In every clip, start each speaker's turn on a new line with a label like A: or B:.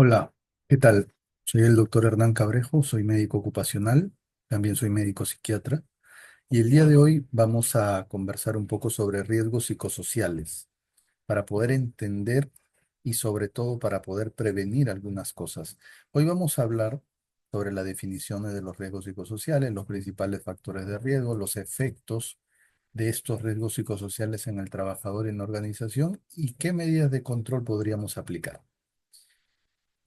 A: Hola, ¿qué tal? Soy el doctor Hernán Cabrejo, soy médico ocupacional, también soy médico psiquiatra, y el día de hoy vamos a conversar un poco sobre riesgos psicosociales para poder entender y sobre todo para poder prevenir algunas cosas. Hoy vamos a hablar sobre las definiciones de los riesgos psicosociales, los principales factores de riesgo, los efectos de estos riesgos psicosociales en el trabajador y en la organización y qué medidas de control podríamos aplicar.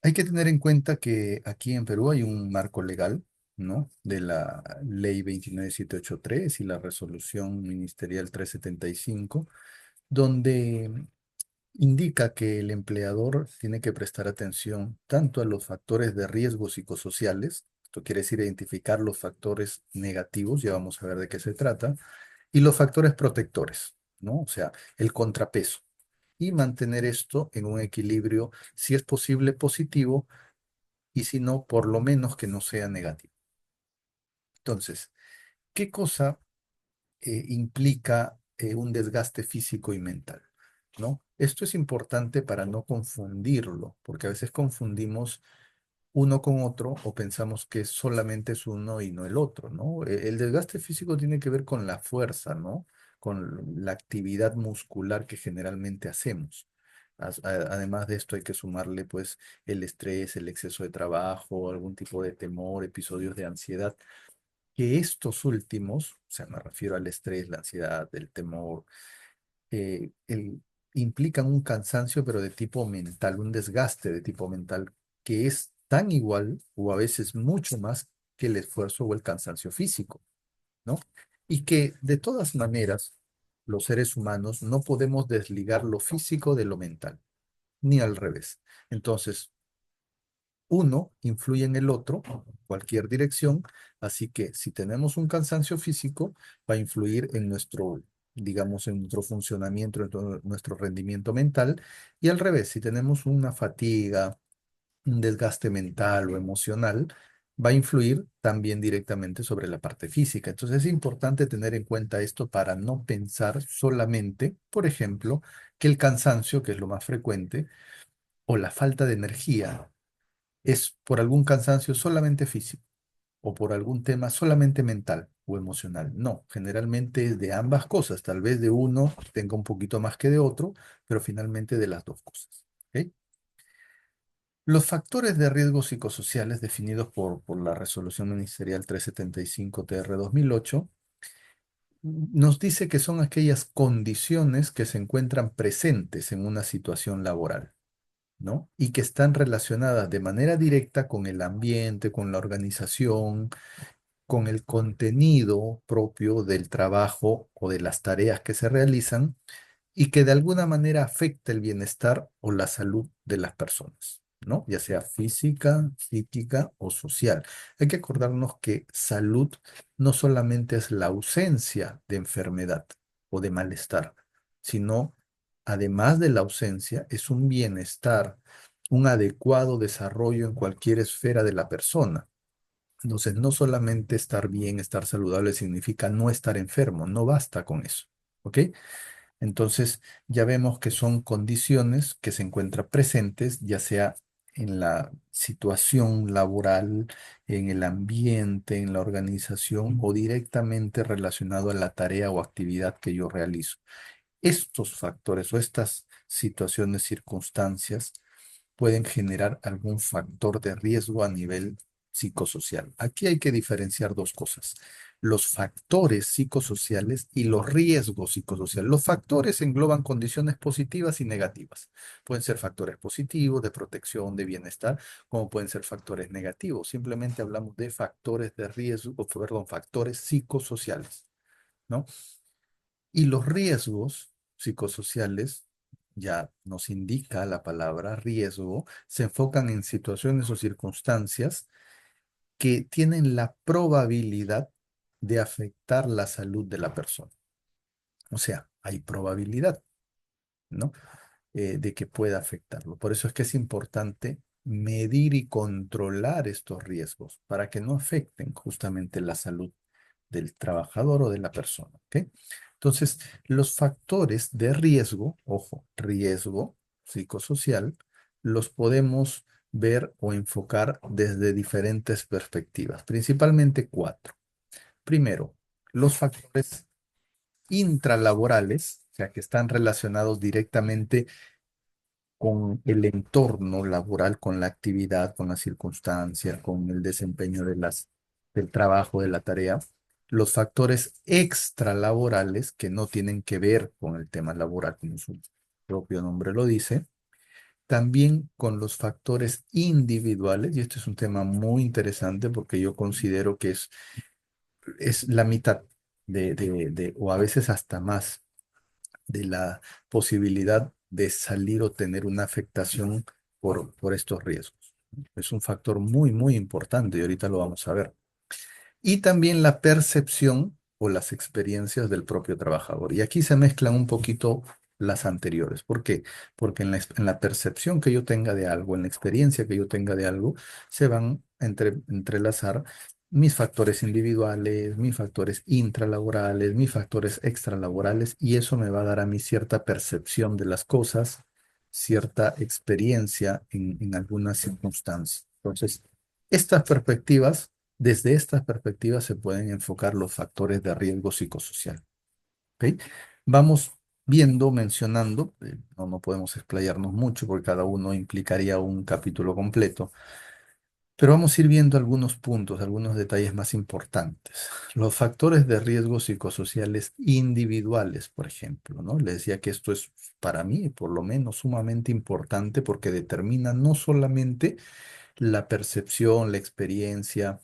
A: Hay que tener en cuenta que aquí en Perú hay un marco legal, ¿no? De la Ley 29783 y la Resolución Ministerial 375, donde indica que el empleador tiene que prestar atención tanto a los factores de riesgo psicosociales, esto quiere decir identificar los factores negativos, ya vamos a ver de qué se trata, y los factores protectores, ¿no? O sea, el contrapeso. Y mantener esto en un equilibrio, si es posible, positivo y si no, por lo menos que no sea negativo. Entonces, ¿qué cosa implica un desgaste físico y mental? ¿No? Esto es importante para no confundirlo, porque a veces confundimos uno con otro o pensamos que solamente es uno y no el otro, ¿no? El desgaste físico tiene que ver con la fuerza, ¿no? Con la actividad muscular que generalmente hacemos. Además de esto hay que sumarle pues el estrés, el exceso de trabajo, algún tipo de temor, episodios de ansiedad, que estos últimos, o sea, me refiero al estrés, la ansiedad, el temor, eh, el- implican un cansancio, pero de tipo mental, un desgaste de tipo mental, que es tan igual o a veces mucho más que el esfuerzo o el cansancio físico, ¿no? Y que de todas maneras, los seres humanos no podemos desligar lo físico de lo mental, ni al revés. Entonces, uno influye en el otro, cualquier dirección, así que si tenemos un cansancio físico, va a influir en nuestro, digamos, en nuestro funcionamiento, en nuestro rendimiento mental, y al revés, si tenemos una fatiga, un desgaste mental o emocional, va a influir también directamente sobre la parte física. Entonces es importante tener en cuenta esto para no pensar solamente, por ejemplo, que el cansancio, que es lo más frecuente, o la falta de energía es por algún cansancio solamente físico o por algún tema solamente mental o emocional. No, generalmente es de ambas cosas. Tal vez de uno tenga un poquito más que de otro, pero finalmente de las dos cosas. ¿Ok? Los factores de riesgo psicosociales definidos por la Resolución Ministerial 375-TR 2008 nos dice que son aquellas condiciones que se encuentran presentes en una situación laboral, ¿no? Y que están relacionadas de manera directa con el ambiente, con la organización, con el contenido propio del trabajo o de las tareas que se realizan y que de alguna manera afecta el bienestar o la salud de las personas, ¿no? Ya sea física, psíquica o social. Hay que acordarnos que salud no solamente es la ausencia de enfermedad o de malestar, sino además de la ausencia, es un bienestar, un adecuado desarrollo en cualquier esfera de la persona. Entonces, no solamente estar bien, estar saludable significa no estar enfermo, no basta con eso, ¿ok? Entonces, ya vemos que son condiciones que se encuentran presentes, ya sea en la situación laboral, en el ambiente, en la organización o directamente relacionado a la tarea o actividad que yo realizo. Estos factores o estas situaciones, circunstancias, pueden generar algún factor de riesgo a nivel psicosocial. Aquí hay que diferenciar dos cosas, los factores psicosociales y los riesgos psicosociales. Los factores engloban condiciones positivas y negativas. Pueden ser factores positivos, de protección, de bienestar, como pueden ser factores negativos. Simplemente hablamos de factores de riesgo, o, perdón, factores psicosociales, ¿no? Y los riesgos psicosociales, ya nos indica la palabra riesgo, se enfocan en situaciones o circunstancias que tienen la probabilidad de afectar la salud de la persona. O sea, hay probabilidad, ¿no? De que pueda afectarlo. Por eso es que es importante medir y controlar estos riesgos para que no afecten justamente la salud del trabajador o de la persona. ¿Ok? Entonces, los factores de riesgo, ojo, riesgo psicosocial, los podemos ver o enfocar desde diferentes perspectivas, principalmente cuatro. Primero, los factores intralaborales, o sea, que están relacionados directamente con el entorno laboral, con la actividad, con la circunstancia, con el desempeño del trabajo, de la tarea. Los factores extralaborales que no tienen que ver con el tema laboral, como su propio nombre lo dice. También con los factores individuales, y este es un tema muy interesante porque yo considero que es la mitad o a veces hasta más de la posibilidad de salir o tener una afectación por estos riesgos. Es un factor muy, muy importante y ahorita lo vamos a ver. Y también la percepción o las experiencias del propio trabajador. Y aquí se mezclan un poquito las anteriores. ¿Por qué? Porque en la percepción que yo tenga de algo, en la experiencia que yo tenga de algo, se van a entrelazar mis factores individuales, mis factores intralaborales, mis factores extralaborales, y eso me va a dar a mí cierta percepción de las cosas, cierta experiencia en algunas circunstancias. Entonces, estas perspectivas desde estas perspectivas se pueden enfocar los factores de riesgo psicosocial. ¿Ok? Vamos viendo, mencionando, no podemos explayarnos mucho porque cada uno implicaría un capítulo completo, pero vamos a ir viendo algunos puntos, algunos detalles más importantes. Los factores de riesgo psicosociales individuales, por ejemplo, ¿no? Les decía que esto es para mí, por lo menos, sumamente importante porque determina no solamente la percepción, la experiencia,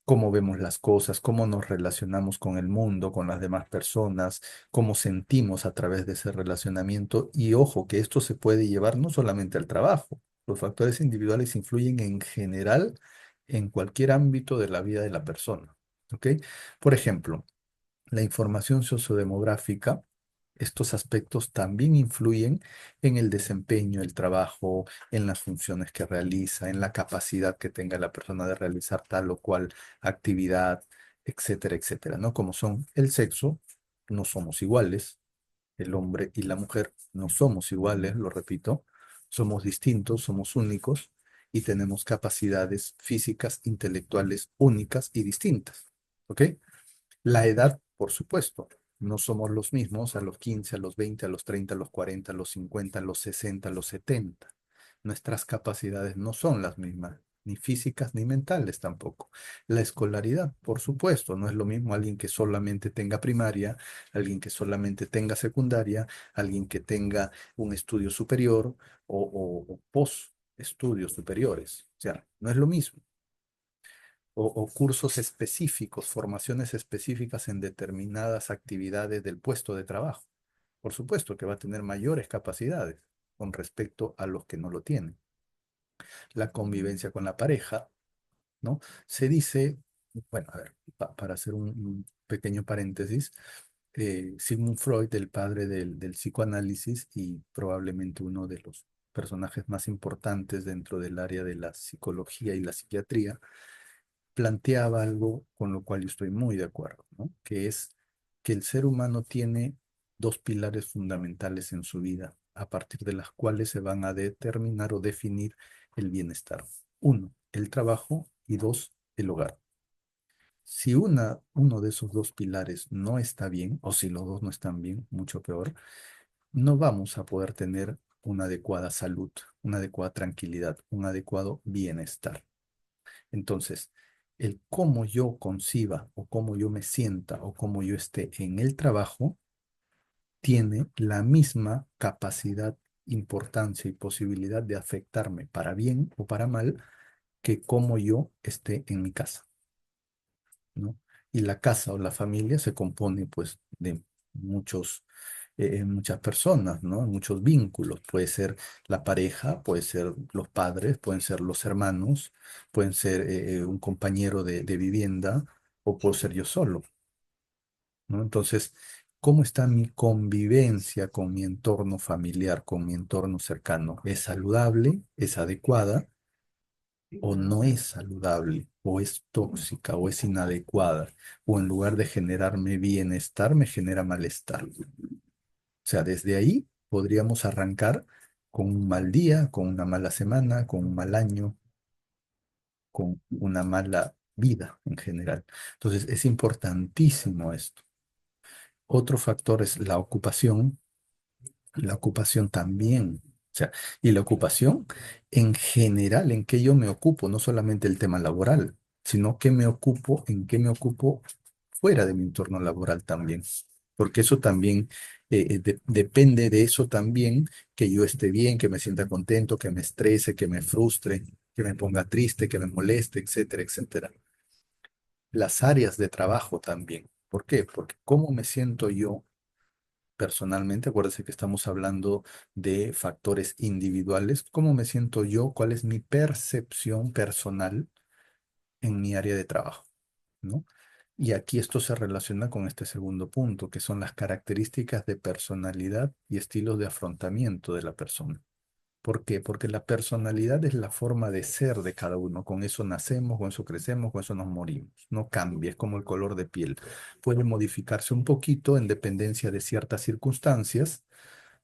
A: cómo vemos las cosas, cómo nos relacionamos con el mundo, con las demás personas, cómo sentimos a través de ese relacionamiento. Y ojo, que esto se puede llevar no solamente al trabajo. Los factores individuales influyen en general en cualquier ámbito de la vida de la persona. ¿Ok? Por ejemplo, la información sociodemográfica, estos aspectos también influyen en el desempeño, el trabajo, en las funciones que realiza, en la capacidad que tenga la persona de realizar tal o cual actividad, etcétera, etcétera, ¿no? Como son el sexo, no somos iguales, el hombre y la mujer no somos iguales, lo repito, somos distintos, somos únicos y tenemos capacidades físicas, intelectuales únicas y distintas, ¿ok? La edad, por supuesto, no somos los mismos a los 15, a los 20, a los 30, a los 40, a los 50, a los 60, a los 70. Nuestras capacidades no son las mismas, ni físicas ni mentales tampoco. La escolaridad, por supuesto, no es lo mismo alguien que solamente tenga primaria, alguien que solamente tenga secundaria, alguien que tenga un estudio superior o post estudios superiores. O sea, no es lo mismo o cursos específicos, formaciones específicas en determinadas actividades del puesto de trabajo. Por supuesto que va a tener mayores capacidades con respecto a los que no lo tienen. La convivencia con la pareja, ¿no? Se dice, bueno, a ver, para hacer un pequeño paréntesis, Sigmund Freud, el padre del psicoanálisis y probablemente uno de los personajes más importantes dentro del área de la psicología y la psiquiatría, planteaba algo con lo cual yo estoy muy de acuerdo, ¿no? Que es que el ser humano tiene dos pilares fundamentales en su vida, a partir de las cuales se van a determinar o definir el bienestar. Uno, el trabajo y dos, el hogar. Si uno de esos dos pilares no está bien, o si los dos no están bien, mucho peor, no vamos a poder tener una adecuada salud, una adecuada tranquilidad, un adecuado bienestar. Entonces, el cómo yo conciba o cómo yo me sienta o cómo yo esté en el trabajo tiene la misma capacidad, importancia y posibilidad de afectarme para bien o para mal que cómo yo esté en mi casa, ¿no? Y la casa o la familia se compone pues de muchas personas, ¿no? Muchos vínculos. Puede ser la pareja, puede ser los padres, pueden ser los hermanos, pueden ser un compañero de vivienda o puedo ser yo solo, ¿no? Entonces, ¿cómo está mi convivencia con mi entorno familiar, con mi entorno cercano? ¿Es saludable? ¿Es adecuada? ¿O no es saludable? ¿O es tóxica? ¿O es inadecuada? ¿O en lugar de generarme bienestar, me genera malestar? O sea, desde ahí podríamos arrancar con un mal día, con una mala semana, con un mal año, con una mala vida en general. Entonces, es importantísimo esto. Otro factor es la ocupación también. O sea, y la ocupación en general, en qué yo me ocupo, no solamente el tema laboral, sino qué me ocupo, en qué me ocupo fuera de mi entorno laboral también. Porque eso también, depende de eso también, que yo esté bien, que me sienta contento, que me estrese, que me frustre, que me ponga triste, que me moleste, etcétera, etcétera. Las áreas de trabajo también. ¿Por qué? Porque cómo me siento yo personalmente, acuérdese que estamos hablando de factores individuales, cómo me siento yo, cuál es mi percepción personal en mi área de trabajo, ¿no? Y aquí esto se relaciona con este segundo punto, que son las características de personalidad y estilos de afrontamiento de la persona. ¿Por qué? Porque la personalidad es la forma de ser de cada uno. Con eso nacemos, con eso crecemos, con eso nos morimos. No cambia, es como el color de piel. Puede modificarse un poquito en dependencia de ciertas circunstancias,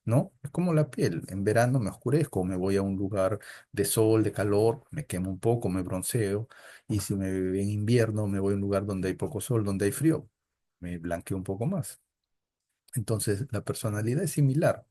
A: ¿no? Es como la piel. En verano me oscurezco, me voy a un lugar de sol, de calor, me quemo un poco, me bronceo. Y si en invierno me voy a un lugar donde hay poco sol, donde hay frío, me blanqueo un poco más. Entonces, la personalidad es similar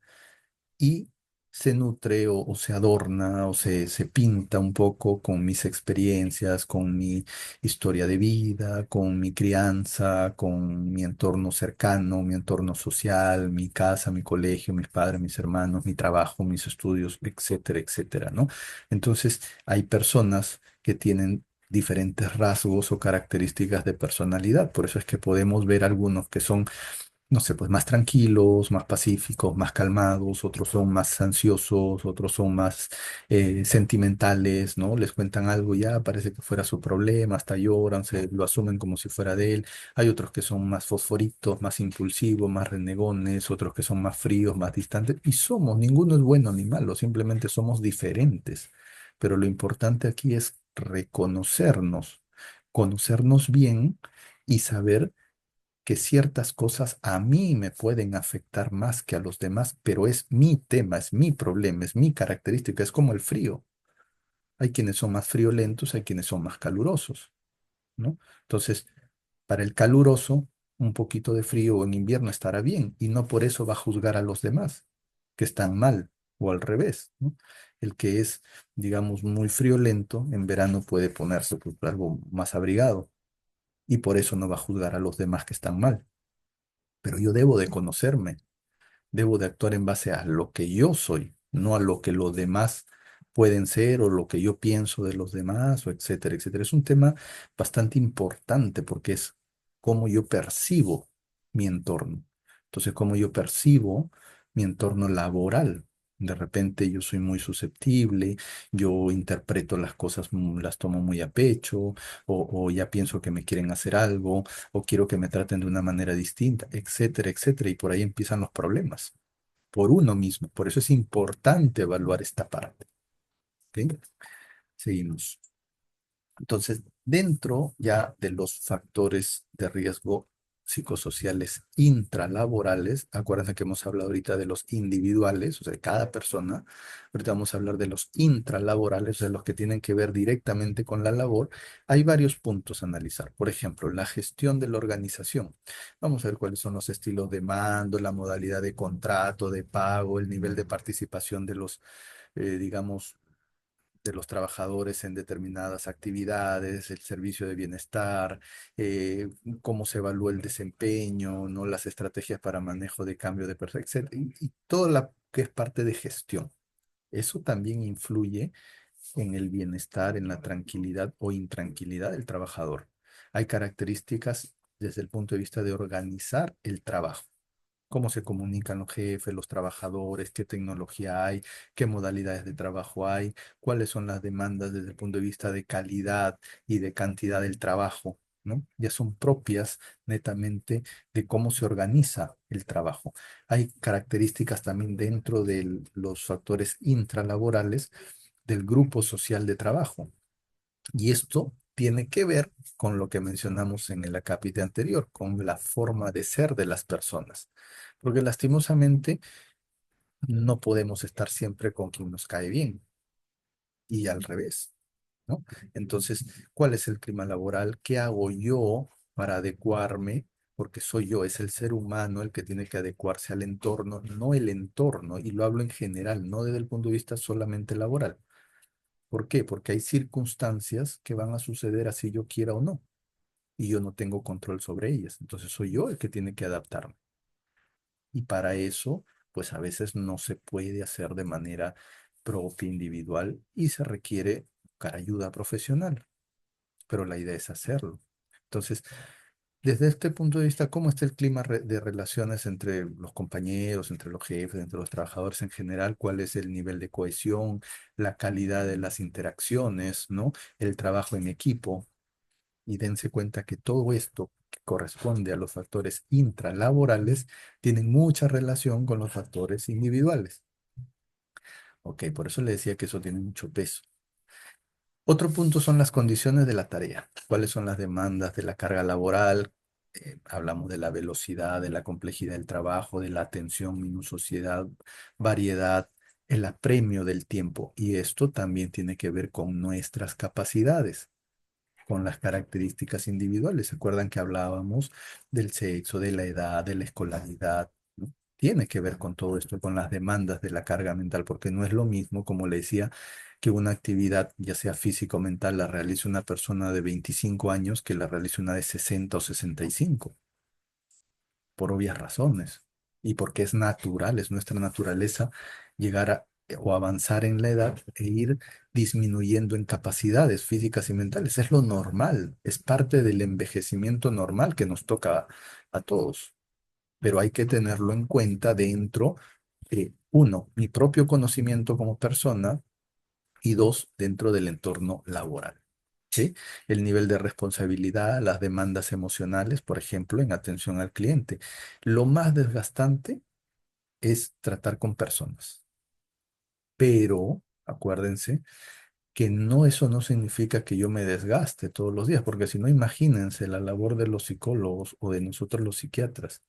A: y se nutre o se adorna o se pinta un poco con mis experiencias, con mi historia de vida, con mi crianza, con mi entorno cercano, mi entorno social, mi casa, mi colegio, mis padres, mis hermanos, mi trabajo, mis estudios, etcétera, etcétera, ¿no? Entonces, hay personas que tienen diferentes rasgos o características de personalidad. Por eso es que podemos ver algunos que son, no sé, pues más tranquilos, más pacíficos, más calmados, otros son más ansiosos, otros son más sentimentales, ¿no? Les cuentan algo y ya parece que fuera su problema, hasta lloran, se lo asumen como si fuera de él. Hay otros que son más fosforitos, más impulsivos, más renegones, otros que son más fríos, más distantes. Y somos, ninguno es bueno ni malo, simplemente somos diferentes. Pero lo importante aquí es reconocernos, conocernos bien y saber que ciertas cosas a mí me pueden afectar más que a los demás, pero es mi tema, es mi problema, es mi característica, es como el frío. Hay quienes son más friolentos, hay quienes son más calurosos, ¿no? Entonces, para el caluroso, un poquito de frío en invierno estará bien y no por eso va a juzgar a los demás que están mal o al revés, ¿no? El que es, digamos, muy friolento en verano puede ponerse pues, algo más abrigado y por eso no va a juzgar a los demás que están mal. Pero yo debo de conocerme. Debo de actuar en base a lo que yo soy, no a lo que los demás pueden ser o lo que yo pienso de los demás, o etcétera, etcétera. Es un tema bastante importante porque es cómo yo percibo mi entorno. Entonces, cómo yo percibo mi entorno laboral. De repente yo soy muy susceptible, yo interpreto las cosas, las tomo muy a pecho, o ya pienso que me quieren hacer algo, o quiero que me traten de una manera distinta, etcétera, etcétera. Y por ahí empiezan los problemas, por uno mismo. Por eso es importante evaluar esta parte. ¿Ok? Seguimos. Entonces, dentro ya de los factores de riesgo psicosociales intralaborales, acuérdense que hemos hablado ahorita de los individuales, o sea, de cada persona, ahorita vamos a hablar de los intralaborales, o sea, los que tienen que ver directamente con la labor. Hay varios puntos a analizar. Por ejemplo, la gestión de la organización. Vamos a ver cuáles son los estilos de mando, la modalidad de contrato, de pago, el nivel de participación de los, digamos, de los trabajadores en determinadas actividades, el servicio de bienestar, cómo se evalúa el desempeño, ¿no? Las estrategias para manejo de cambio de personas, etcétera, y todo lo que es parte de gestión. Eso también influye en el bienestar, en la tranquilidad o intranquilidad del trabajador. Hay características desde el punto de vista de organizar el trabajo, cómo se comunican los jefes, los trabajadores, qué tecnología hay, qué modalidades de trabajo hay, cuáles son las demandas desde el punto de vista de calidad y de cantidad del trabajo, ¿no? Ya son propias netamente de cómo se organiza el trabajo. Hay características también dentro de los factores intralaborales del grupo social de trabajo. Y esto tiene que ver con lo que mencionamos en el acápite anterior, con la forma de ser de las personas. Porque lastimosamente No podemos estar siempre con quien nos cae bien y al revés, ¿no? Entonces, ¿cuál es el clima laboral? ¿Qué hago yo para adecuarme? Porque soy yo, es el ser humano el que tiene que adecuarse al entorno, no el entorno, y lo hablo en general, no desde el punto de vista solamente laboral. ¿Por qué? Porque hay circunstancias que van a suceder así yo quiera o no, y yo no tengo control sobre ellas. Entonces soy yo el que tiene que adaptarme. Y para eso, pues a veces no se puede hacer de manera propia, individual, y se requiere buscar ayuda profesional, pero la idea es hacerlo. Entonces, desde este punto de vista, ¿cómo está el clima de relaciones entre los compañeros, entre los jefes, entre los trabajadores en general? ¿Cuál es el nivel de cohesión, la calidad de las interacciones, ¿no? El trabajo en equipo. Y dense cuenta que todo esto que corresponde a los factores intralaborales tienen mucha relación con los factores individuales. Ok, por eso le decía que eso tiene mucho peso. Otro punto son las condiciones de la tarea. ¿Cuáles son las demandas de la carga laboral? Hablamos de la velocidad, de la complejidad del trabajo, de la atención, minuciosidad, variedad, el apremio del tiempo. Y esto también tiene que ver con nuestras capacidades, con las características individuales. ¿Se acuerdan que hablábamos del sexo, de la edad, de la escolaridad? ¿No? Tiene que ver con todo esto, con las demandas de la carga mental, porque no es lo mismo, como le decía, que una actividad, ya sea física o mental, la realice una persona de 25 años que la realice una de 60 o 65 por obvias razones y porque es natural, es nuestra naturaleza llegar a o avanzar en la edad e ir disminuyendo en capacidades físicas y mentales. Es lo normal, es parte del envejecimiento normal que nos toca a todos, pero hay que tenerlo en cuenta dentro de, uno, mi propio conocimiento como persona y dos, dentro del entorno laboral. ¿Sí? El nivel de responsabilidad, las demandas emocionales, por ejemplo, en atención al cliente. Lo más desgastante es tratar con personas, pero acuérdense que no, eso no significa que yo me desgaste todos los días, porque si no, imagínense la labor de los psicólogos o de nosotros los psiquiatras,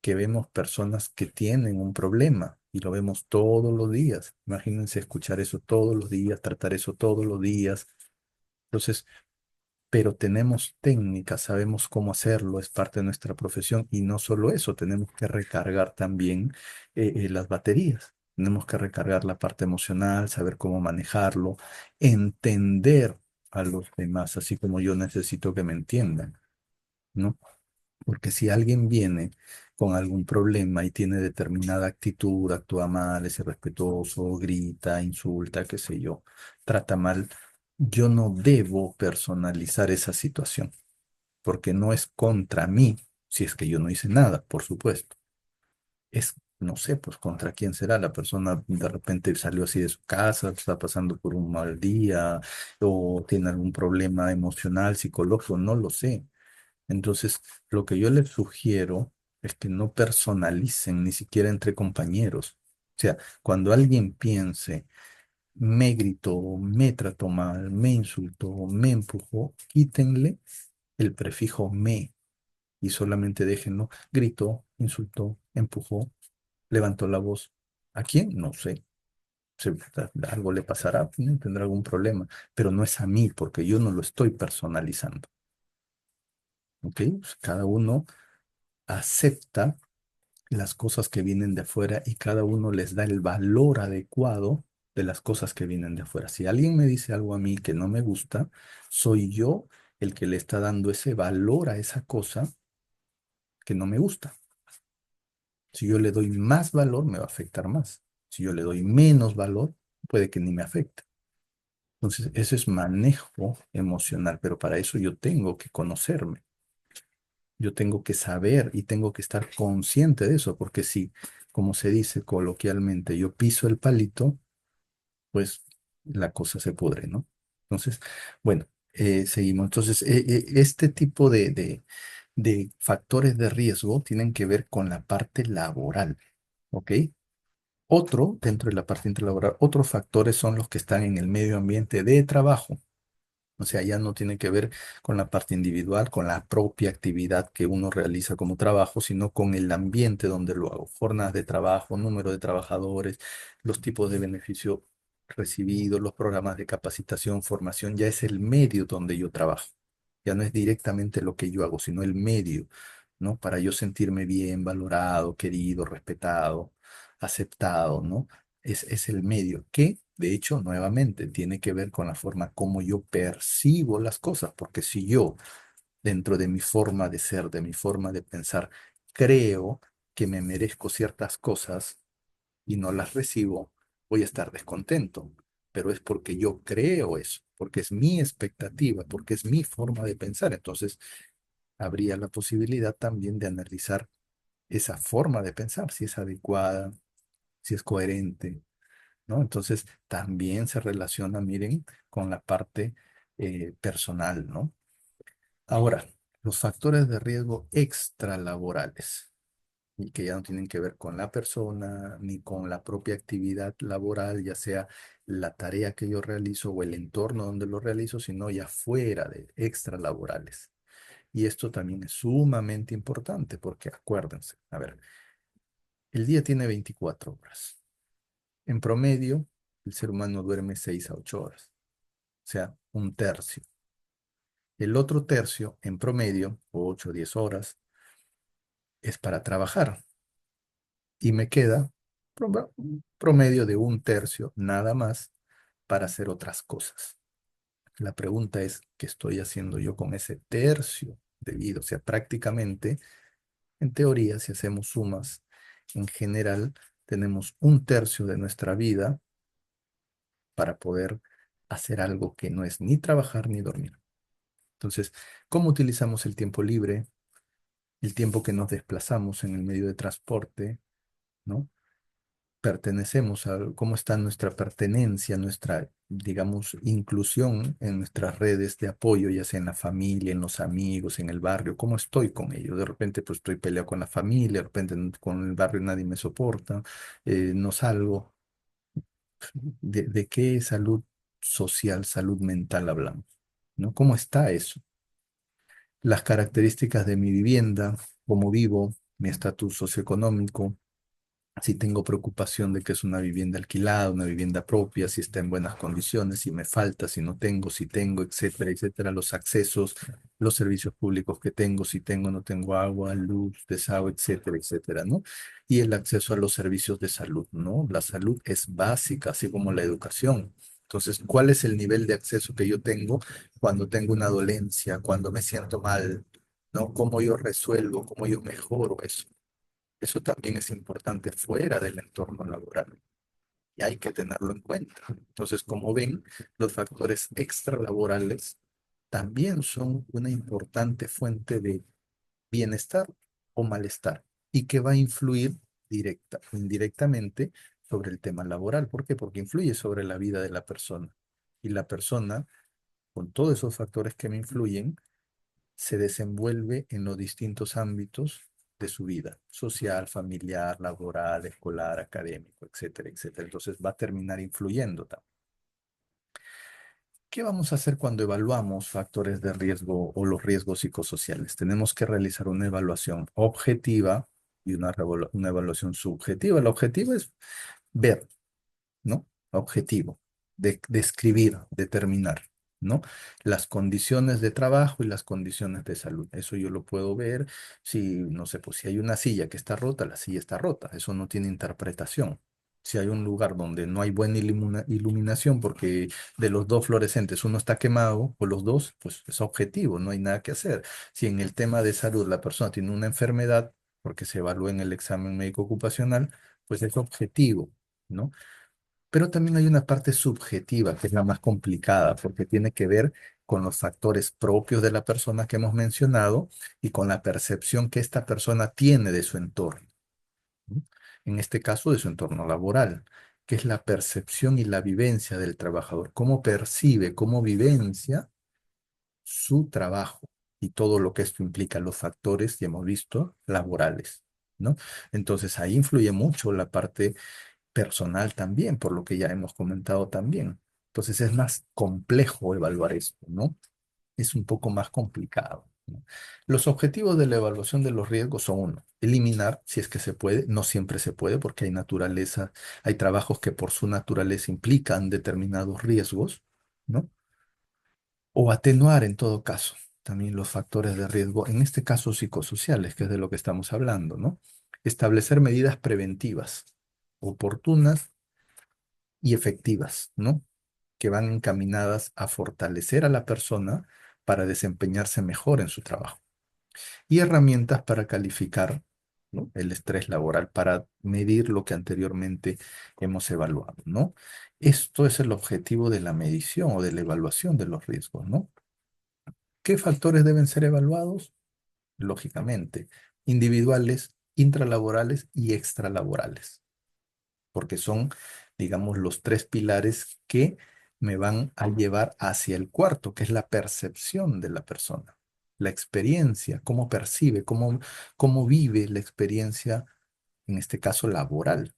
A: que vemos personas que tienen un problema y lo vemos todos los días. Imagínense escuchar eso todos los días, tratar eso todos los días. Entonces, pero tenemos técnicas, sabemos cómo hacerlo, es parte de nuestra profesión y no solo eso, tenemos que recargar también las baterías, tenemos que recargar la parte emocional, saber cómo manejarlo, entender a los demás, así como yo necesito que me entiendan, ¿no? Porque si alguien viene con algún problema y tiene determinada actitud, actúa mal, es irrespetuoso, grita, insulta, qué sé yo, trata mal, yo no debo personalizar esa situación, porque no es contra mí, si es que yo no hice nada, por supuesto. Es, no sé, pues contra quién será. La persona de repente salió así de su casa, está pasando por un mal día o tiene algún problema emocional, psicológico, no lo sé. Entonces, lo que yo les sugiero es que no personalicen ni siquiera entre compañeros. O sea, cuando alguien piense, me gritó, me trató mal, me insultó, me empujó, quítenle el prefijo me y solamente déjenlo, gritó, insultó, empujó, levantó la voz. ¿A quién? No sé. Algo le pasará, ¿no? Tendrá algún problema, pero no es a mí porque yo no lo estoy personalizando. ¿Ok? Pues cada uno acepta las cosas que vienen de afuera y cada uno les da el valor adecuado de las cosas que vienen de afuera. Si alguien me dice algo a mí que no me gusta, soy yo el que le está dando ese valor a esa cosa que no me gusta. Si yo le doy más valor, me va a afectar más. Si yo le doy menos valor, puede que ni me afecte. Entonces, eso es manejo emocional, pero para eso yo tengo que conocerme. Yo tengo que saber y tengo que estar consciente de eso, porque si, como se dice coloquialmente, yo piso el palito, pues la cosa se pudre, ¿no? Entonces, bueno, seguimos. Entonces, este tipo de factores de riesgo tienen que ver con la parte laboral, ¿ok? Otro, dentro de la parte interlaboral, otros factores son los que están en el medio ambiente de trabajo. O sea, ya no tiene que ver con la parte individual, con la propia actividad que uno realiza como trabajo, sino con el ambiente donde lo hago. Jornadas de trabajo, número de trabajadores, los tipos de beneficio recibidos, los programas de capacitación, formación, ya es el medio donde yo trabajo. Ya no es directamente lo que yo hago, sino el medio, ¿no? Para yo sentirme bien, valorado, querido, respetado, aceptado, ¿no? Es el medio que, de hecho, nuevamente tiene que ver con la forma como yo percibo las cosas, porque si yo, dentro de mi forma de ser, de mi forma de pensar, creo que me merezco ciertas cosas y no las recibo, voy a estar descontento. Pero es porque yo creo eso, porque es mi expectativa, porque es mi forma de pensar. Entonces, habría la posibilidad también de analizar esa forma de pensar, si es adecuada, si es coherente, ¿no? Entonces, también se relaciona, miren, con la parte personal, ¿no? Ahora, los factores de riesgo extralaborales, y que ya no tienen que ver con la persona ni con la propia actividad laboral, ya sea la tarea que yo realizo o el entorno donde lo realizo, sino ya fuera de extralaborales. Y esto también es sumamente importante porque acuérdense, a ver, el día tiene 24 horas. En promedio, el ser humano duerme 6 a 8 horas, o sea, un tercio. El otro tercio, en promedio, 8 o 10 horas, es para trabajar. Y me queda un promedio de un tercio nada más para hacer otras cosas. La pregunta es, ¿qué estoy haciendo yo con ese tercio de vida? O sea, prácticamente, en teoría, si hacemos sumas, en general, tenemos un tercio de nuestra vida para poder hacer algo que no es ni trabajar ni dormir. Entonces, ¿cómo utilizamos el tiempo libre, el tiempo que nos desplazamos en el medio de transporte, ¿no? Pertenecemos a cómo está nuestra pertenencia, nuestra, digamos, inclusión en nuestras redes de apoyo, ya sea en la familia, en los amigos, en el barrio, cómo estoy con ellos. De repente, pues estoy peleado con la familia, de repente con el barrio nadie me soporta, no salgo. ¿De qué salud social, salud mental hablamos? ¿No? ¿Cómo está eso? Las características de mi vivienda, cómo vivo, mi estatus socioeconómico, si tengo preocupación de que es una vivienda alquilada, una vivienda propia, si está en buenas condiciones, si me falta, si no tengo, si tengo, etcétera, etcétera, los accesos, los servicios públicos que tengo, si tengo, no tengo agua, luz, desagüe, etcétera, etcétera, ¿no? Y el acceso a los servicios de salud, ¿no? La salud es básica, así como la educación. Entonces, ¿cuál es el nivel de acceso que yo tengo cuando tengo una dolencia, cuando me siento mal, ¿no? ¿Cómo yo resuelvo, cómo yo mejoro eso? Eso también es importante fuera del entorno laboral y hay que tenerlo en cuenta. Entonces, como ven, los factores extralaborales también son una importante fuente de bienestar o malestar y que va a influir directa o indirectamente sobre el tema laboral. ¿Por qué? Porque influye sobre la vida de la persona. Y la persona, con todos esos factores que me influyen, se desenvuelve en los distintos ámbitos de su vida, social, familiar, laboral, escolar, académico, etcétera, etcétera. Entonces va a terminar influyendo también. ¿Qué vamos a hacer cuando evaluamos factores de riesgo o los riesgos psicosociales? Tenemos que realizar una evaluación objetiva y una evaluación subjetiva. El objetivo es ver, ¿no? Objetivo, de describir, determinar, ¿no? Las condiciones de trabajo y las condiciones de salud. Eso yo lo puedo ver si, no sé, pues si hay una silla que está rota, la silla está rota. Eso no tiene interpretación. Si hay un lugar donde no hay buena iluminación porque de los dos fluorescentes uno está quemado o los dos, pues es objetivo, no hay nada que hacer. Si en el tema de salud la persona tiene una enfermedad, porque se evalúa en el examen médico ocupacional, pues es objetivo, ¿no? Pero también hay una parte subjetiva, que es la más complicada, porque tiene que ver con los factores propios de la persona que hemos mencionado y con la percepción que esta persona tiene de su entorno, ¿no? En este caso, de su entorno laboral, que es la percepción y la vivencia del trabajador, cómo percibe, cómo vivencia su trabajo y todo lo que esto implica, los factores, ya hemos visto, laborales, ¿no? Entonces ahí influye mucho la parte personal también, por lo que ya hemos comentado también. Entonces es más complejo evaluar esto, ¿no? Es un poco más complicado, ¿no? Los objetivos de la evaluación de los riesgos son uno, eliminar, si es que se puede, no siempre se puede porque hay naturaleza, hay trabajos que por su naturaleza implican determinados riesgos, ¿no? O atenuar en todo caso también los factores de riesgo, en este caso psicosociales, que es de lo que estamos hablando, ¿no? Establecer medidas preventivas, oportunas y efectivas, ¿no? Que van encaminadas a fortalecer a la persona para desempeñarse mejor en su trabajo. Y herramientas para calificar, ¿no? El estrés laboral, para medir lo que anteriormente hemos evaluado, ¿no? Esto es el objetivo de la medición o de la evaluación de los riesgos, ¿no? ¿Qué factores deben ser evaluados? Lógicamente, individuales, intralaborales y extralaborales, porque son, digamos, los tres pilares que me van a llevar hacia el cuarto, que es la percepción de la persona, la experiencia, cómo percibe, cómo vive la experiencia, en este caso laboral,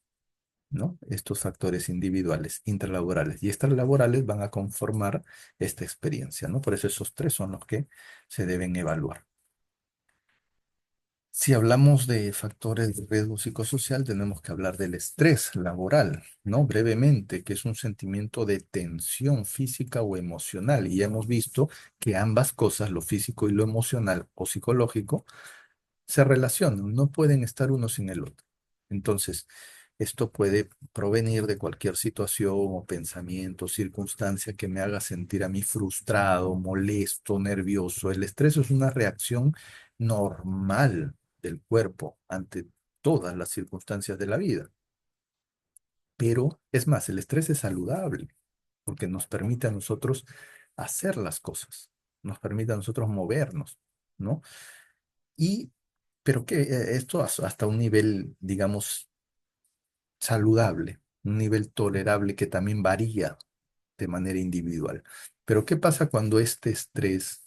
A: ¿no? Estos factores individuales, intralaborales y extralaborales van a conformar esta experiencia, ¿no? Por eso esos tres son los que se deben evaluar. Si hablamos de factores de riesgo psicosocial, tenemos que hablar del estrés laboral, ¿no? Brevemente, que es un sentimiento de tensión física o emocional. Y ya hemos visto que ambas cosas, lo físico y lo emocional o psicológico, se relacionan, no pueden estar uno sin el otro. Entonces, esto puede provenir de cualquier situación o pensamiento, circunstancia que me haga sentir a mí frustrado, molesto, nervioso. El estrés es una reacción normal del cuerpo ante todas las circunstancias de la vida. Pero es más, el estrés es saludable porque nos permite a nosotros hacer las cosas, nos permite a nosotros movernos, ¿no? Y, pero que esto hasta un nivel, digamos, saludable, un nivel tolerable que también varía de manera individual. Pero ¿qué pasa cuando este estrés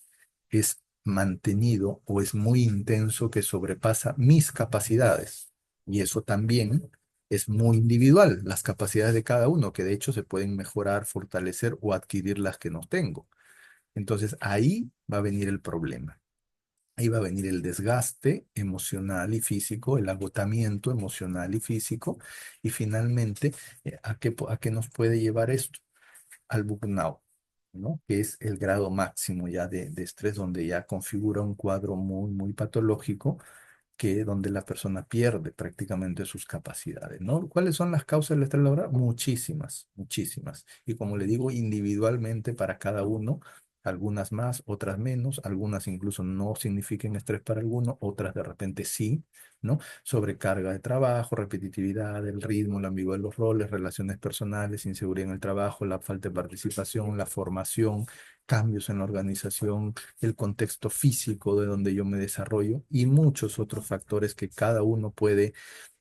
A: es mantenido o es muy intenso que sobrepasa mis capacidades? Y eso también es muy individual, las capacidades de cada uno, que de hecho se pueden mejorar, fortalecer o adquirir las que no tengo. Entonces ahí va a venir el problema. Ahí va a venir el desgaste emocional y físico, el agotamiento emocional y físico, y finalmente, ¿a qué nos puede llevar esto? Al burnout, ¿no? Que es el grado máximo ya de estrés, donde ya configura un cuadro muy, muy patológico, que donde la persona pierde prácticamente sus capacidades, ¿no? ¿Cuáles son las causas del estrés laboral? Muchísimas, muchísimas. Y como le digo, individualmente para cada uno, algunas más, otras menos, algunas incluso no significan estrés para alguno, otras de repente sí, ¿no? Sobrecarga de trabajo, repetitividad, el ritmo, la ambigüedad de los roles, relaciones personales, inseguridad en el trabajo, la falta de participación, la formación, cambios en la organización, el contexto físico de donde yo me desarrollo y muchos otros factores que cada uno puede,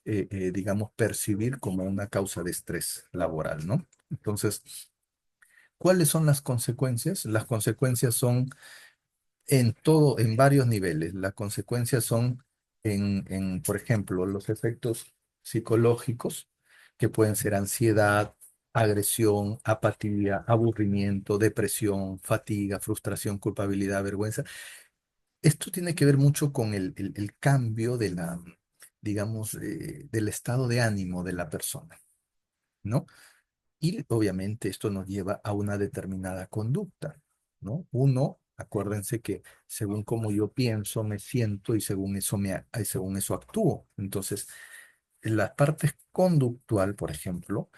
A: digamos, percibir como una causa de estrés laboral, ¿no? Entonces, ¿cuáles son las consecuencias? Las consecuencias son en todo, en varios niveles. Las consecuencias son por ejemplo, los efectos psicológicos, que pueden ser ansiedad, agresión, apatía, aburrimiento, depresión, fatiga, frustración, culpabilidad, vergüenza. Esto tiene que ver mucho con el cambio de digamos, del estado de ánimo de la persona, ¿no? Y obviamente esto nos lleva a una determinada conducta, ¿no? Uno, acuérdense que según cómo yo pienso, me siento y según eso, según eso actúo. Entonces, la parte conductual, por ejemplo,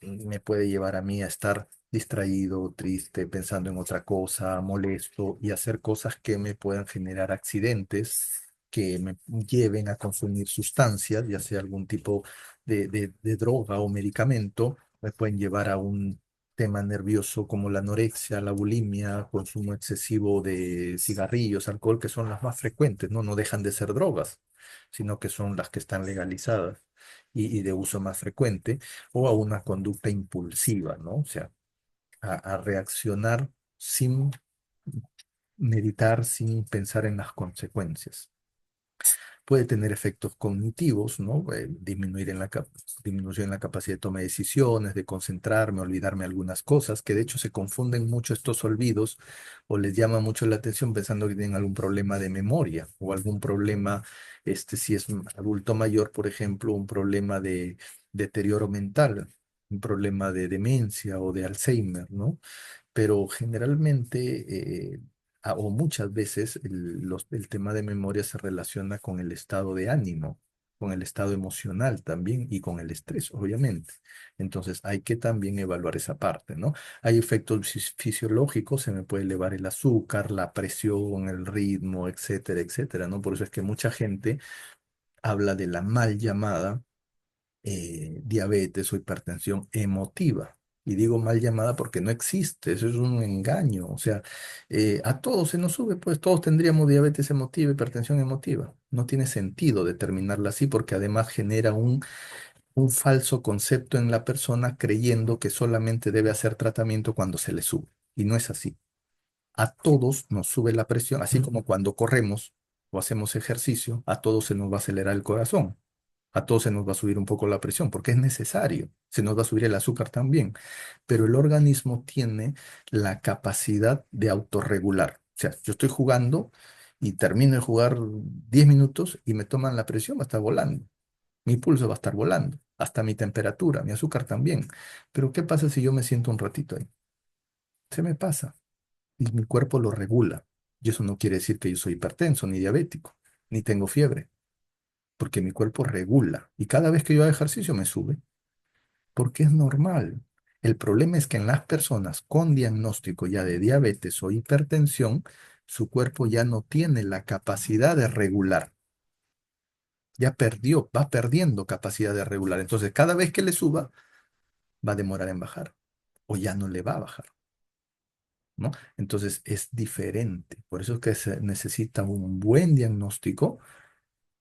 A: me puede llevar a mí a estar distraído, triste, pensando en otra cosa, molesto y hacer cosas que me puedan generar accidentes, que me lleven a consumir sustancias, ya sea algún tipo de droga o medicamento, me pueden llevar a un tema nervioso como la anorexia, la bulimia, consumo excesivo de cigarrillos, alcohol, que son las más frecuentes, ¿no? No dejan de ser drogas, sino que son las que están legalizadas y de uso más frecuente, o a una conducta impulsiva, ¿no? O sea, a reaccionar sin meditar, sin pensar en las consecuencias. puede tener efectos cognitivos, ¿no? Disminución en la capacidad de toma de decisiones, de concentrarme, olvidarme algunas cosas, que de hecho se confunden mucho estos olvidos o les llama mucho la atención pensando que tienen algún problema de memoria o algún problema, si es un adulto mayor, por ejemplo, un problema de deterioro mental, un problema de demencia o de Alzheimer, ¿no? Pero generalmente, o muchas veces, el tema de memoria se relaciona con el estado de ánimo, con el estado emocional también y con el estrés, obviamente. Entonces hay que también evaluar esa parte, ¿no? Hay efectos fisiológicos, se me puede elevar el azúcar, la presión, el ritmo, etcétera, etcétera, ¿no? Por eso es que mucha gente habla de la mal llamada diabetes o hipertensión emotiva. Y digo mal llamada porque no existe, eso es un engaño. O sea, a todos se nos sube, pues todos tendríamos diabetes emotiva, hipertensión emotiva. No tiene sentido determinarla así porque además genera un falso concepto en la persona creyendo que solamente debe hacer tratamiento cuando se le sube. Y no es así. A todos nos sube la presión, así como cuando corremos o hacemos ejercicio, a todos se nos va a acelerar el corazón. A todos se nos va a subir un poco la presión porque es necesario. Se nos va a subir el azúcar también. Pero el organismo tiene la capacidad de autorregular. O sea, yo estoy jugando y termino de jugar 10 minutos y me toman la presión, va a estar volando. Mi pulso va a estar volando. Hasta mi temperatura, mi azúcar también. Pero ¿qué pasa si yo me siento un ratito ahí? Se me pasa y mi cuerpo lo regula. Y eso no quiere decir que yo soy hipertenso, ni diabético, ni tengo fiebre, porque mi cuerpo regula. Y cada vez que yo hago ejercicio me sube. Porque es normal. El problema es que en las personas con diagnóstico ya de diabetes o hipertensión, su cuerpo ya no tiene la capacidad de regular, ya perdió, va perdiendo capacidad de regular. Entonces, cada vez que le suba, va a demorar en bajar o ya no le va a bajar, ¿no? Entonces, es diferente. Por eso es que se necesita un buen diagnóstico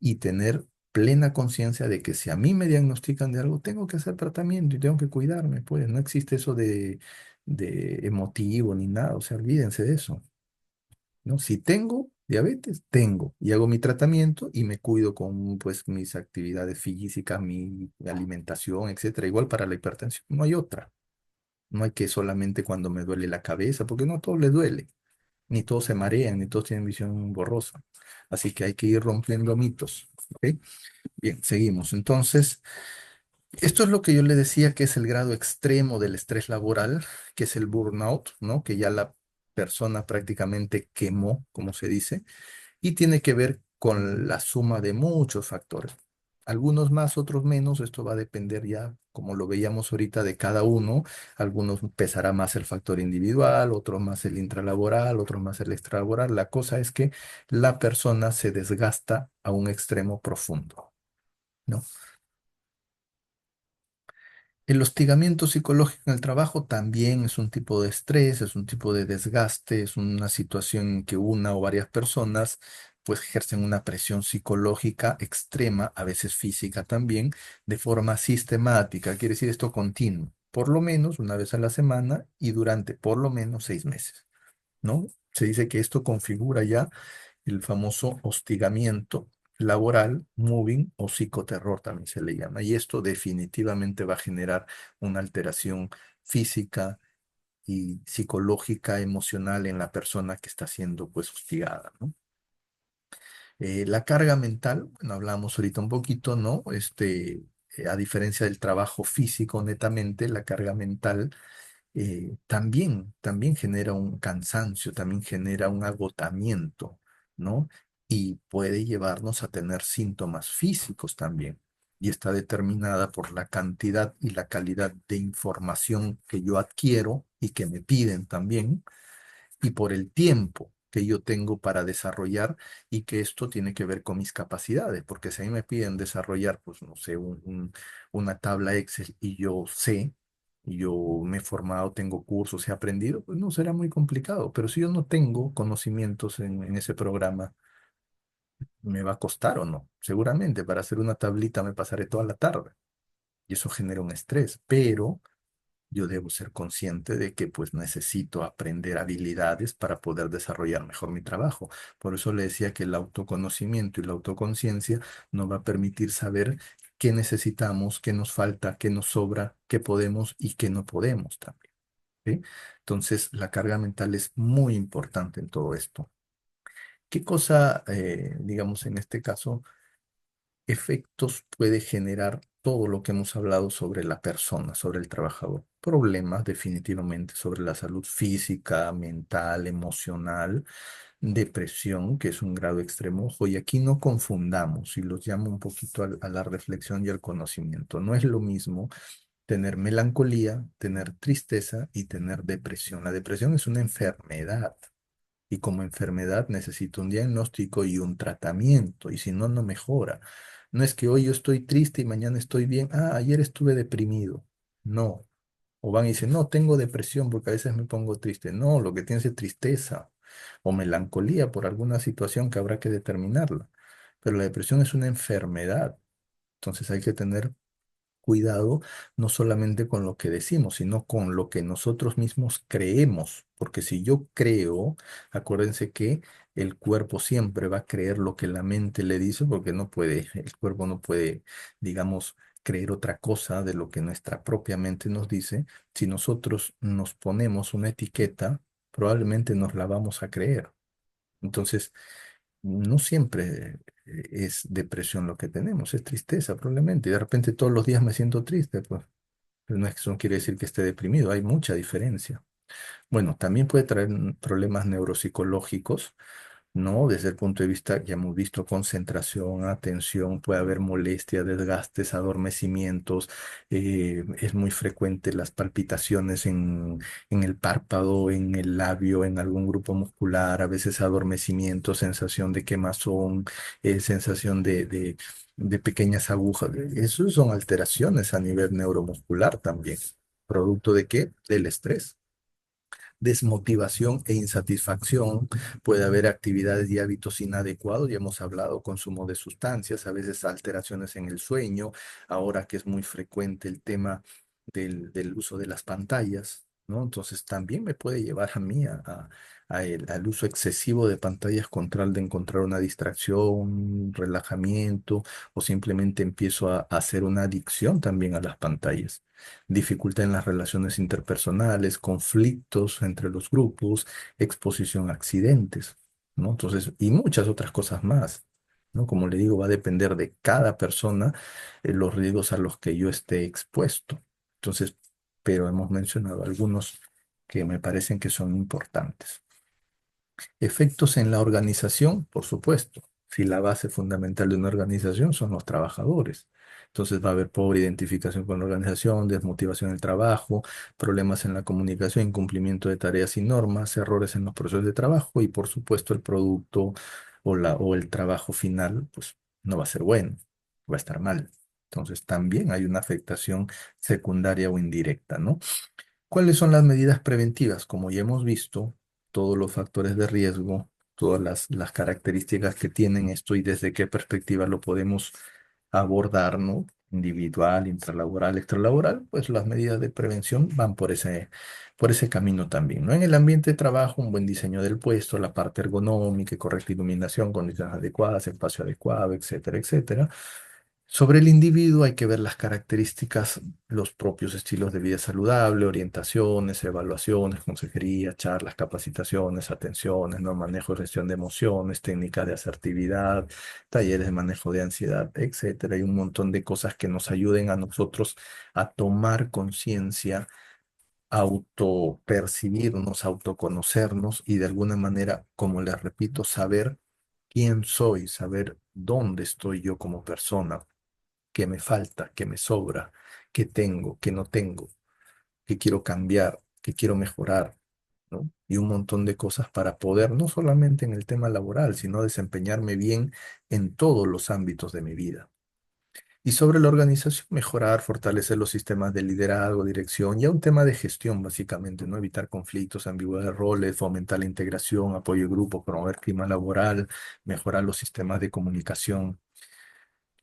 A: y tener plena conciencia de que si a mí me diagnostican de algo, tengo que hacer tratamiento y tengo que cuidarme, pues no existe eso de emotivo ni nada, o sea, olvídense de eso, ¿no? Si tengo diabetes, tengo y hago mi tratamiento y me cuido con pues mis actividades físicas, mi alimentación, etcétera. Igual para la hipertensión, no hay otra. No hay que solamente cuando me duele la cabeza, porque no a todos les duele, ni todos se marean, ni todos tienen visión borrosa. Así que hay que ir rompiendo mitos, ¿ok? Bien, seguimos. Entonces, esto es lo que yo le decía que es el grado extremo del estrés laboral, que es el burnout, ¿no? Que ya la persona prácticamente quemó, como se dice, y tiene que ver con la suma de muchos factores. Algunos más, otros menos, esto va a depender ya, como lo veíamos ahorita, de cada uno. Algunos pesará más el factor individual, otros más el intralaboral, otros más el extralaboral. La cosa es que la persona se desgasta a un extremo profundo, ¿no? El hostigamiento psicológico en el trabajo también es un tipo de estrés, es un tipo de desgaste, es una situación en que una o varias personas pues ejercen una presión psicológica extrema, a veces física también, de forma sistemática, quiere decir esto continuo, por lo menos una vez a la semana y durante por lo menos 6 meses, ¿no? Se dice que esto configura ya el famoso hostigamiento laboral, moving o psicoterror también se le llama. Y esto definitivamente va a generar una alteración física y psicológica, emocional en la persona que está siendo pues hostigada, ¿no? La carga mental, bueno, hablamos ahorita un poquito, ¿no? A diferencia del trabajo físico netamente, la carga mental también genera un cansancio, también genera un agotamiento, ¿no? Y puede llevarnos a tener síntomas físicos también. Y está determinada por la cantidad y la calidad de información que yo adquiero y que me piden también, y por el tiempo que yo tengo para desarrollar y que esto tiene que ver con mis capacidades, porque si a mí me piden desarrollar, pues no sé, una tabla Excel y yo sé, y yo me he formado, tengo cursos, he aprendido, pues no será muy complicado, pero si yo no tengo conocimientos en ese programa, ¿me va a costar o no? Seguramente para hacer una tablita me pasaré toda la tarde y eso genera un estrés, pero yo debo ser consciente de que pues necesito aprender habilidades para poder desarrollar mejor mi trabajo. Por eso le decía que el autoconocimiento y la autoconciencia nos va a permitir saber qué necesitamos, qué nos falta, qué nos sobra, qué podemos y qué no podemos también. ¿Sí? Entonces, la carga mental es muy importante en todo esto. ¿Qué cosa, digamos, en este caso, efectos puede generar todo lo que hemos hablado sobre la persona, sobre el trabajador? Problemas definitivamente sobre la salud física, mental, emocional, depresión, que es un grado extremo. Ojo, y aquí no confundamos, y los llamo un poquito a la reflexión y al conocimiento. No es lo mismo tener melancolía, tener tristeza y tener depresión. La depresión es una enfermedad y como enfermedad necesito un diagnóstico y un tratamiento, y si no, no mejora. No es que hoy yo estoy triste y mañana estoy bien. Ah, ayer estuve deprimido. No. O van y dicen, no, tengo depresión porque a veces me pongo triste. No, lo que tienes es tristeza o melancolía por alguna situación que habrá que determinarla. Pero la depresión es una enfermedad. Entonces hay que tener cuidado no solamente con lo que decimos, sino con lo que nosotros mismos creemos, porque si yo creo, acuérdense que el cuerpo siempre va a creer lo que la mente le dice, porque no puede, el cuerpo no puede, digamos, creer otra cosa de lo que nuestra propia mente nos dice. Si nosotros nos ponemos una etiqueta, probablemente nos la vamos a creer. Entonces, no siempre es depresión lo que tenemos, es tristeza probablemente. Y de repente todos los días me siento triste, pues, pero no es que eso no quiere decir que esté deprimido, hay mucha diferencia. Bueno, también puede traer problemas neuropsicológicos, ¿no? Desde el punto de vista, ya hemos visto, concentración, atención, puede haber molestia, desgastes, adormecimientos, es muy frecuente las palpitaciones en el párpado, en el labio, en algún grupo muscular, a veces adormecimiento, sensación de quemazón, sensación de pequeñas agujas. Eso son alteraciones a nivel neuromuscular también. ¿Producto de qué? Del estrés, desmotivación e insatisfacción, puede haber actividades y hábitos inadecuados, ya hemos hablado, consumo de sustancias, a veces alteraciones en el sueño, ahora que es muy frecuente el tema del uso de las pantallas, ¿no? Entonces también me puede llevar a mí al uso excesivo de pantallas con tal de encontrar una distracción, un relajamiento, o simplemente empiezo a hacer una adicción también a las pantallas, dificultad en las relaciones interpersonales, conflictos entre los grupos, exposición a accidentes, ¿no? Entonces, y muchas otras cosas más, ¿no? Como le digo, va a depender de cada persona los riesgos a los que yo esté expuesto. Entonces, pero hemos mencionado algunos que me parecen que son importantes. Efectos en la organización, por supuesto. Si la base fundamental de una organización son los trabajadores. Entonces va a haber pobre identificación con la organización, desmotivación en el trabajo, problemas en la comunicación, incumplimiento de tareas y normas, errores en los procesos de trabajo y por supuesto el producto o el trabajo final, pues no va a ser bueno, va a estar mal. Entonces también hay una afectación secundaria o indirecta, ¿no? ¿Cuáles son las medidas preventivas? Como ya hemos visto, todos los factores de riesgo, todas las características que tienen esto y desde qué perspectiva lo podemos abordar, ¿no? Individual, intralaboral, extralaboral, pues las medidas de prevención van por ese camino también, ¿no? En el ambiente de trabajo, un buen diseño del puesto, la parte ergonómica, correcta iluminación, condiciones adecuadas, espacio adecuado, etcétera, etcétera. Sobre el individuo hay que ver las características, los propios estilos de vida saludable, orientaciones, evaluaciones, consejería, charlas, capacitaciones, atenciones, ¿no? Manejo y gestión de emociones, técnicas de asertividad, talleres de manejo de ansiedad, etcétera. Hay un montón de cosas que nos ayuden a nosotros a tomar conciencia, autopercibirnos, autoconocernos y de alguna manera, como les repito, saber quién soy, saber dónde estoy yo como persona, qué me falta, qué me sobra, qué tengo, qué no tengo, qué quiero cambiar, qué quiero mejorar, ¿no? Y un montón de cosas para poder, no solamente en el tema laboral, sino desempeñarme bien en todos los ámbitos de mi vida. Y sobre la organización, mejorar, fortalecer los sistemas de liderazgo, dirección, ya un tema de gestión, básicamente, ¿no? Evitar conflictos, ambigüedad de roles, fomentar la integración, apoyo de grupo, promover clima laboral, mejorar los sistemas de comunicación.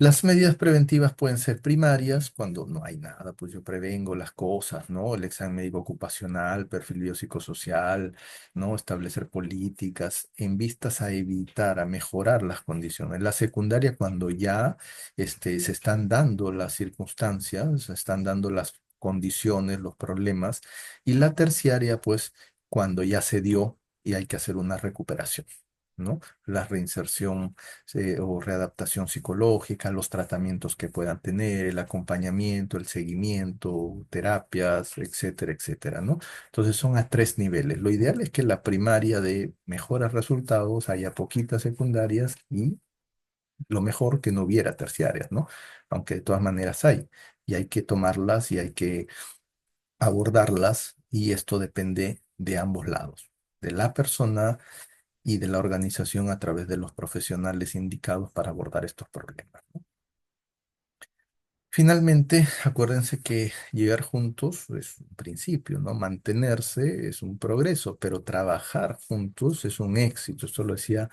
A: Las medidas preventivas pueden ser primarias, cuando no hay nada, pues yo prevengo las cosas, ¿no? El examen médico ocupacional, perfil biopsicosocial, ¿no? Establecer políticas en vistas a evitar, a mejorar las condiciones. La secundaria, cuando ya se están dando las circunstancias, se están dando las condiciones, los problemas. Y la terciaria, pues, cuando ya se dio y hay que hacer una recuperación, ¿no? La reinserción o readaptación psicológica, los tratamientos que puedan tener, el acompañamiento, el seguimiento, terapias, etcétera, etcétera, ¿no? Entonces son a tres niveles. Lo ideal es que la primaria de mejores resultados, haya poquitas secundarias y lo mejor que no hubiera terciarias, ¿no? Aunque de todas maneras hay, y hay que tomarlas y hay que abordarlas, y esto depende de ambos lados, de la persona y de la organización a través de los profesionales indicados para abordar estos problemas. Finalmente, acuérdense que llegar juntos es un principio, ¿no? Mantenerse es un progreso, pero trabajar juntos es un éxito. Esto lo decía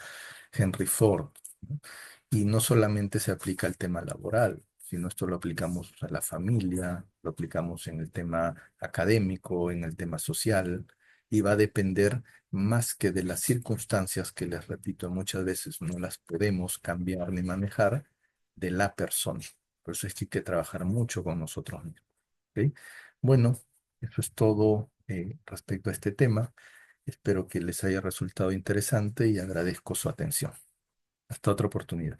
A: Henry Ford, ¿no? Y no solamente se aplica al tema laboral, sino esto lo aplicamos a la familia, lo aplicamos en el tema académico, en el tema social, y va a depender más que de las circunstancias que, les repito, muchas veces no las podemos cambiar ni manejar, de la persona. Por eso es que hay que trabajar mucho con nosotros mismos. ¿Ok? Bueno, eso es todo respecto a este tema. Espero que les haya resultado interesante y agradezco su atención. Hasta otra oportunidad.